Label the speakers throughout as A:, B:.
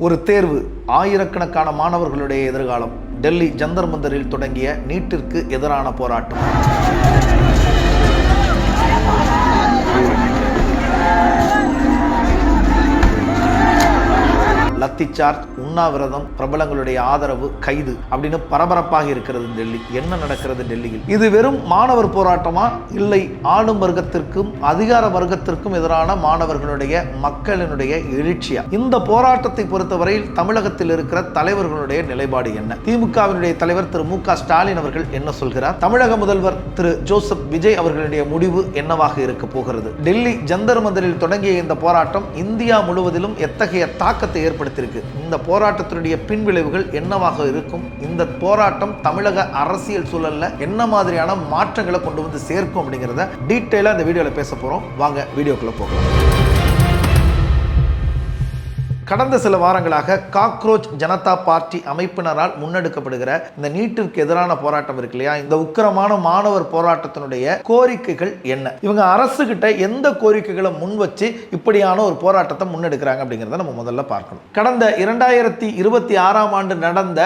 A: ஒரு தேர்வு, ஆயிரக்கணக்கான மாணவர்களுடைய எதிர்காலம். டெல்லி ஜந்தர் மந்தரில் தொடங்கிய நீட்டிற்கு எதிரான போராட்டம். லத்தி சார்ஜ், உண்ணாவிரதம், பிரபலங்களுடைய ஆதரவு, கைது அப்படின்னு பரபரப்பாக இருக்கிறது டெல்லி. என்ன நடக்கிறது டெல்லியில்? இது வெறும் மாணவர் போராட்டமா, இல்லை ஆளும் வர்க்கத்திற்கும் அதிகார வர்க்கத்திற்கும் எதிரான மாணவர்களுடைய மக்களினுடைய எழுச்சியா? இந்த போராட்டத்தை பொறுத்தவரையில் தமிழகத்தில் இருக்கிற தலைவர்களுடைய நிலைப்பாடு என்ன? திமுகவினுடைய தலைவர் திரு மு.க. ஸ்டாலின் அவர்கள் என்ன சொல்கிறார்? தமிழக முதல்வர் திரு ஜோசப் விஜய் அவர்களுடைய முடிவு என்னவாக இருக்க போகிறது? டெல்லி ஜந்தர் மந்தரில் தொடங்கிய இந்த போராட்டம் இந்தியா முழுவதிலும் எத்தகைய தாக்கத்தை ஏற்படுத்தி இந்த போராட்டத்தினுடைய பின்விளைவுகள் என்னவாக இருக்கும்? இந்த போராட்டம் தமிழக அரசியல் சூழல்ல என்ன மாதிரியான மாற்றங்களை கொண்டு வந்து சேர்க்கும் அப்படிங்கிறத டீட்டெயிலா இந்த வீடியோல பேச போறோம். வாங்க வீடியோக்குள்ள போகலாம். கடந்த சில வாரங்களாக காக்ரோச் ஜனதா பார்ட்டி அமைப்பினரால் முன்னெடுக்கப்படுகிற இந்த நீட்டிற்கு எதிரான போராட்டம் இருக்கு இல்லையா, இந்த உக்கிரமான மாணவர் போராட்டத்தினுடைய கோரிக்கைகள் என்ன? இவங்க அரசு கிட்ட எந்த கோரிக்கைகளை முன் வச்சு இப்படியான ஒரு போராட்டத்தை முன்னெடுக்கிறாங்க அப்படிங்கிறத நம்ம முதல்ல பார்க்கணும். கடந்த 2026ஆம் ஆண்டு நடந்த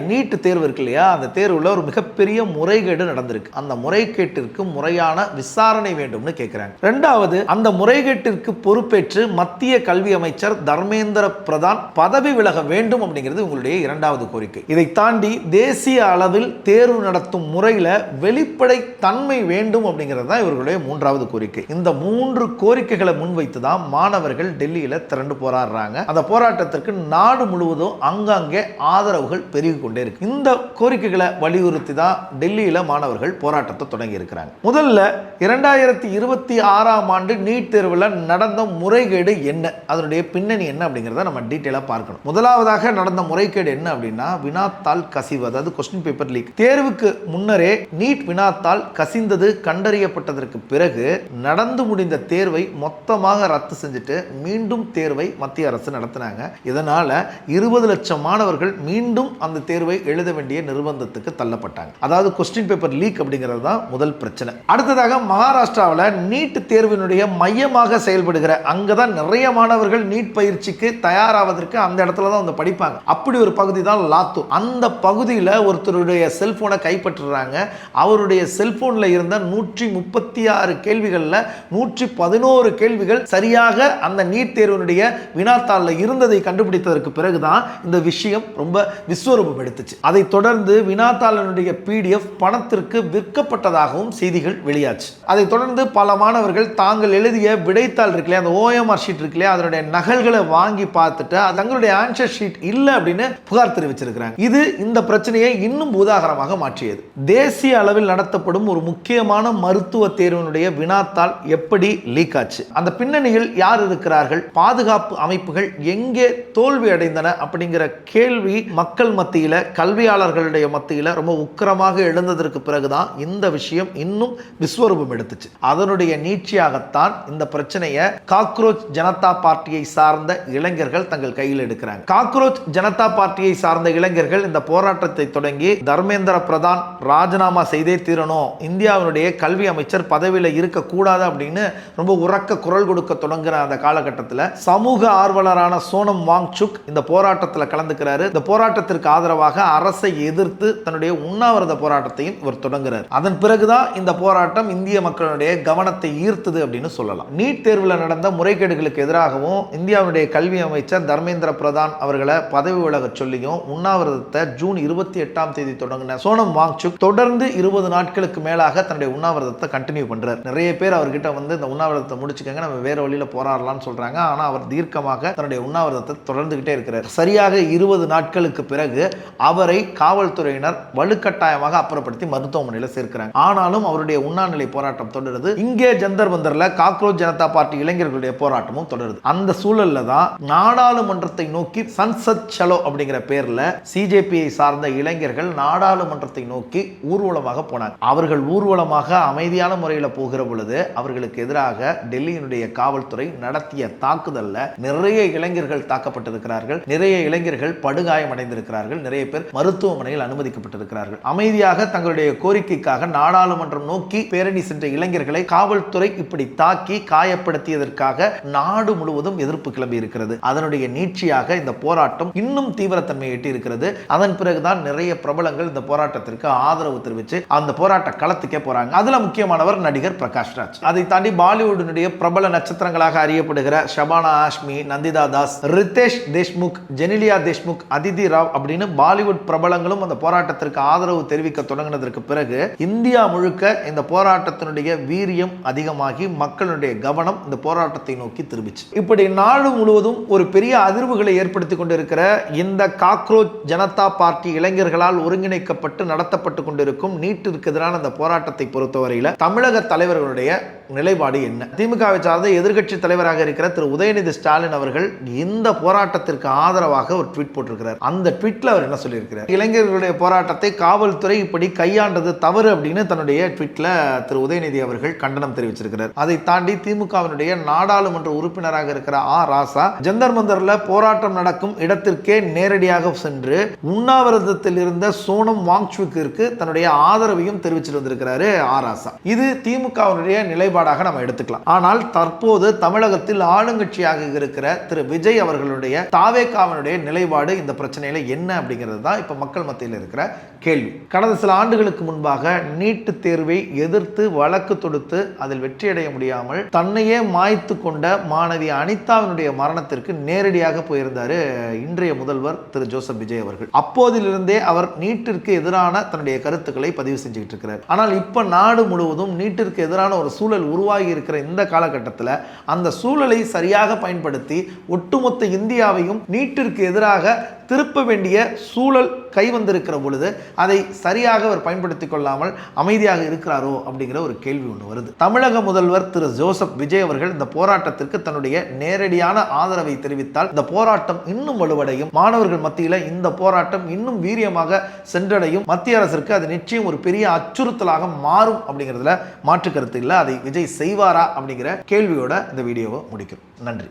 A: நீட் தேர்வு இருக்கு இல்லையா, அந்த தேர்வுல ஒரு மிகப்பெரிய முறைகேடு நடந்திருக்கு. அந்த முறைகேட்டிற்கு முறையான விசாரணை வேண்டும்னு கேட்கிறாங்க. இரண்டாவது, அந்த முறைகேட்டிற்கு பொறுப்பேற்று மத்திய கல்வி அமைச்சர் தர்மேந்திர பிரதான் பதவி விலக வேண்டும் அப்படிங்கிறது உங்களுடைய இரண்டாவது கோரிக்கை. இதை தாண்டி தேசிய அளவில் தேர்வு நடத்தும் முறையில் வெளிப்படை தன்மை வேண்டும் அப்படிங்கிறது தான் இவர்களுடைய மூன்றாவது கோரிக்கை. இந்த மூன்று கோரிக்கைகளை முன்வைத்து தான் மாணவர்கள் டெல்லியில திரண்டு போராடுறாங்க. அந்த போராட்டத்திற்கு நாடு முழுவதும் அங்கங்கே ஆதரவுகள் பெருகி கொண்டே இருக்கு. இந்த கோரிக்கைகளை வலியுறுத்தி தான் டெல்லியில மாணவர்கள் போராட்டத்தை தொடங்கி இருக்கிறாங்க. முதல்ல 2026ஆம் ஆண்டு நீட் தேர்வில் நடந்த முறைகேடு என்ன, அதனுடைய பின்னணி என்ன அப்படிங்கிறது நம்ம டீடைலா பார்க்கணும். முதலாவதாக நடந்த முறைகேடு என்ன அப்படின்னா, வினாத்தாள் கசிவு, அதாவது கொஸ்டின் பேப்பர் லீக். தேர்வுக்கு முன்னரே நீட் வினாத்தாள் கசிந்தது கண்டறியப்பட்டதற்கு பிறகு நடந்து முடிந்த தேர்வை மொத்தமாக ரத்து செஞ்சுட்டு மீண்டும் தேர்வை மத்திய அரசு நடத்தினாங்க. இதனால 20 லட்சம் மாணவர்கள் மீண்டும் அந்த தேர்வை எழுத வேண்டிய நிர்பந்தத்துக்கு தள்ளப்பட்டாங்க. அதாவது கொஸ்டின் பேப்பர் லீக் அப்படிங்கிறது தான் முதல் பிரச்சனை. அடுத்ததாக மகாராஷ்டிராவில் நீட் தேர்வினுடைய மையமாக செயல்படுகிற, அங்கதான் நிறைய மாணவர்கள் நீட் பயிற்சிக்கு தயாராவதற்கு அந்த இடத்துல தான் வந்து படிப்பாங்க. அப்படி ஒரு பகுதி தான் லாத்தூர். அந்த பகுதியில் ஒருத்தருடைய செல்போனை கைப்பற்றுறாங்க. அவருடைய செல்போன்ல இருந்த 136 கேள்விகள்ல 111 கேள்விகள் சரியாக அந்த நீட் தேர்வினுடைய வினாத்தாளில் இருந்ததை கண்டுபிடித்ததற்கு பிறகுதான் இந்த விஷயம் ரொம்ப விஸ்வரூபம் எடுத்துச்சு. அதை தொடர்ந்து வினாத்தாளினுடைய PDF பணத்திற்கு விற்கப்பட்டதாகவும் செய்திகள் வெளியாச்சு. அதை தொடர்ந்து பல மாணவர்கள் தாங்கள் எழுதிய விடைத்தாள் இருக்குல்லையா, அந்த OMR ஷீட் இருக்குல்லையா, அதனுடைய நகல்களை வாங்கி பார்த்துட்டு தங்களுடைய ஆன்சர் ஷீட் இல்லை அப்படின்னு புகார் தெரிவிச்சிருக்கிறாங்க. இது இந்த பிரச்சனையை இன்னும் உதாரணமாக மாற்றியது. தேசிய அளவில் நடத்தப்படும் ஒரு முக்கியமான மருத்துவ தேர்வினுடைய வினாத்தாள் எப்படி லீக் ஆச்சு, அந்த பின்னணியில் யார் இருக்கிறார்கள், பாதுகாப்பு அமைப்புகள் எங்கே தோல்வி அடைந்தன அப்படிங்கிற கேள்வி மக்கள் மத்தியில, கல்வியாளர்களுடைய மத்தியில ரொம்ப உக்கிரமாக எழுந்ததற்கு பிறகுதான் இந்த விஷயம் இன்னும் விஸ்வரூபம் எடுத்துச்சு. அதனுடைய நீட்சியாகத்தான் இந்த பிரச்சனையை காக்ரோச் ஜனதா பார்ட்டியை சார்ந்த இளைஞர்கள் தங்கள் கையில் எடுக்கிறாங்க. காக்ரோச் ஜனதா பார்ட்டியை சார்ந்த இளைஞர்கள் இந்த போராட்டத்தை தொடங்கி தர்மேந்திர பிரதான் ராஜினாமா செய்தே தீரணும், இந்தியாவினுடைய கல்வி அமைச்சர் பதவியில் இருக்கக்கூடாது அப்படின்னு ரொம்ப உரக்க குரல் கொடுக்க தொடங்குற அந்த காலகட்டத்தில் சமூக ஆர்வலரான சோனம் வாங்சுக் இந்த போராட்டத்தில் கலந்துக்கிறாரு. இந்த போராட்டத்திற்கு ஆதரவாக அரசை எதிர்த்து தன்னுடைய உண்ணாவிரத போராட்டத்தையும் இவர் தொடங்குறார். அதன் பிறகுதான் இந்த போராட்டம் இந்திய மக்களுடைய கவனத்தை ஈர்த்தது அப்படின்னு சொல்லலாம். நீட் தேர்வில் நடந்த முறைகேடுகளுக்கு எதிராகவும் இந்தியாவுடைய கல்வி அமைச்சர் தர்மேந்திர பிரதான் அவர்களை பதவி விலக சொல்லியும் உண்ணாவிரதத்தை ஜூன் 28ஆம் தேதி தொடங்கின சோனம் வாங்சுக் தொடர்ந்து 20 நாட்களுக்கு மேலாக தன்னுடைய உண்ணாவிரதத்தை கண்டினியூ பண்றார். நிறைய பேர் அவர்கிட்ட வந்து இந்த உண்ணாவிரதத்தை முடிச்சுக்கங்க, நம்ம வேற வழியில போராடலாம்னு சொல்றாங்க. ஆனா அவர் தீர்க்கமாக தன்னுடைய உண்ணாவிரதத்தை தொடர்ந்துகிட்டே இருக்கிறார். சரியாக 20 நாட்களுக்கு பிறகு அவரை காவல்துறையினர் வலுக்கட்டாயமாக அப்புறப்படுத்தி மருத்துவமனையில் சேர்க்கிறாங்க. ஆனாலும் அவருடைய உண்ணாநிலை போராட்டம் தொடருது. இங்கே ஜந்தர் மந்தர்ல காக்ரோச் ஜனதா பார்ட்டி இளைஞர்களுடைய போராட்டமும் தொடருது. அந்த சூழல்ல தான் நாடாளுமன்றத்தை நோக்கி சன்சத் சலோ அப்படிங்கிற பேர்ல சிஜேபியை சார்ந்த இளைஞர்கள் நாடாளுமன்றத்தை நோக்கி ஊர்வலமாக போனாங்க. அவர்கள் ஊர்வலமாக அமைதியான முறையில் போகிற பொழுது அவர்களுக்கு எதிராக டெல்லியினுடைய காவல்துறை நடத்திய தாக்குதல்ல நிறைய இளைஞர்கள் தாக்கப்பட்டிருக்கிறார்கள், நிறைய இளைஞர்கள் படுகாயம் அடைந்திருக்கிறார்கள், நிறைய பேர் மருத்துவமனையில் அனுமதிக்கப்பட்டிருக்கிறார்கள். அமைதியாக தங்களுடைய கோரிக்கைக்காக நாடாளுமன்றம் நோக்கி பேரணி சென்ற இளைஞர்களை காவல்துறை இப்படி தாக்கி காயப்படுத்தியதற்காக நாடு முழுவதும் எதிர்ப்பு கிளம்பி இருக்கிறது. அதனுடைய நீட்சியாக இந்த போராட்டம் இன்னும் தீவிரத்தன்மை எட்டி இருக்கிறது. அதன் பிறகுதான் நிறைய பிரபலங்கள் இந்த போராட்டத்திற்கு ஆதரவு தெரிவித்து அந்த போராட்ட களத்துக்கே போறாங்க. அதுல முக்கியமானவர் நடிகர் பிரகாஷ் ராஜ். அதை தாண்டி பாலிவுட்டினுடைய பிரபல நட்சத்திரங்களாக அறியப்படுகிற ஷபானா ஆஷ்மி, நந்திதா தாஸ், ரித்தேஷ் தேஷ்முக், ஜெனிலியா தேஷ்முக், அதிதி ராவ் அப்படின்னு பாலிவுட் பிரபலங்களும் அந்த போராட்டத்திற்கு ஆதரவு தெரிவிக்க தொடங்கினதற்கு பிறகு இந்தியா முழுக்க இந்த போராட்டத்தினுடைய வீரியம் அதிகமாகி மக்களுடைய கவனம் இந்த போராட்டத்தை நோக்கி திரும்பிச்சு. இப்படி நாடு முழுவதும் ஒரு பெரிய அதிர்வுகளை ஏற்படுத்தி கொண்டிருக்கிற இந்த காக்ரோச் ஜனதா பார்ட்டி இளைஞர்களால் ஒருங்கிணைக்கப்பட்டு நடத்தப்பட்டு கொண்டிருக்கும் நீட்டிற்கு எதிரான இந்த போராட்டத்தை பொறுத்தவரையில் தமிழக தலைவர்களுடைய நிலைப்பாடு என்ன? திமுகவை சார்ந்த எதிர்க்கட்சி தலைவராக இருக்கிற திரு உதயநிதி ஸ்டாலின் அவர்கள் இந்த போராட்டத்திற்கு ஆதரவாக ஒரு ட்வீட் போட்டிருக்கிறார். அந்த ட்வீட்ல அவர் என்ன சொல்லியிருக்கிறார்? இளைஞர்களுடைய போராட்டத்தை காவல்துறை இப்படி கையாண்டது தவறு அப்படின்னு தன்னுடைய ட்வீட்ல திரு உதயநிதி அவர்கள் கண்டனம் தெரிவிச்சிருக்கிறார். அதை தாண்டி திமுகவினுடைய நாடாளுமன்ற உறுப்பினராக இருக்கிற ராசா ஜந்தர் மந்தர்ல போராட்டம் நடக்கும் இடத்திற்கே நேரடியாக சென்று உண்ணாவிரதத்தில் இருந்த சோனம் வாங்சுக்கிற்கு தன்னுடைய ஆதரவையும் தெரிவிச்சிட்டு வந்திருக்கிறாரு ராசா. இது திமுகவினுடைய நிலைப்பாடாக நம்ம எடுத்துக்கலாம். ஆனால் தற்போது தமிழகத்தில் ஆளுங்கட்சியாக இருக்கிற திரு விஜய் அவர்களுடைய தாவேகாவினுடைய நிலைப்பாடு இந்த பிரச்சனையில என்ன அப்படிங்கிறது தான் இப்ப மக்கள் மத்தியில் இருக்கிற கேள்வி. கடந்த சில ஆண்டுகளுக்கு முன்பாக நீட்டு தேர்வை எதிர்த்து வழக்கு தொடுத்து அதில் வெற்றியடைய முடியாமல் தன்னையே மாய்த்து கொண்ட மாணவி அனிதாவினுடைய மரணத்திற்கு நேரடியாக போயிருந்தாரு இன்றைய முதல்வர் திரு ஜோசப் விஜய் அவர்கள். அப்போதிலிருந்தே அவர் நீட்டிற்கு எதிரான தன்னுடைய கருத்துக்களை பதிவு செஞ்சுக்கிட்டு இருக்கிறார். ஆனால் இப்ப நாடு முழுவதும் நீட்டிற்கு எதிரான ஒரு சூழல் உருவாகி இருக்கிற இந்த காலகட்டத்தில் அந்த சூழலை சரியாக பயன்படுத்தி ஒட்டுமொத்த இந்தியாவையும் நீட்டிற்கு எதிராக திருப்ப வேண்டிய சூழல் கைவந்திருக்கிற பொழுது அதை சரியாக அவர் பயன்படுத்திக் கொள்ளாமல் அமைதியாக இருக்கிறாரோ அப்படிங்கிற ஒரு கேள்வி ஒன்று வருது. தமிழக முதல்வர் திரு ஜோசப் விஜய் அவர்கள் இந்த போராட்டத்திற்கு தன்னுடைய நேரடியான ஆதரவை தெரிவித்தால் இந்த போராட்டம் இன்னும் வலுவடையும். மாணவர்கள் மத்தியில் இந்த போராட்டம் இன்னும் வீரியமாக சென்றடையும். மத்திய அரசிற்கு அது நிச்சயம் ஒரு பெரிய அச்சுறுத்தலாக மாறும் அப்படிங்கிறதுல மாற்று கருத்து இல்லை. அதை விஜய் செய்வாரா அப்படிங்கிற கேள்வியோட இந்த வீடியோவை முடிக்கும். நன்றி.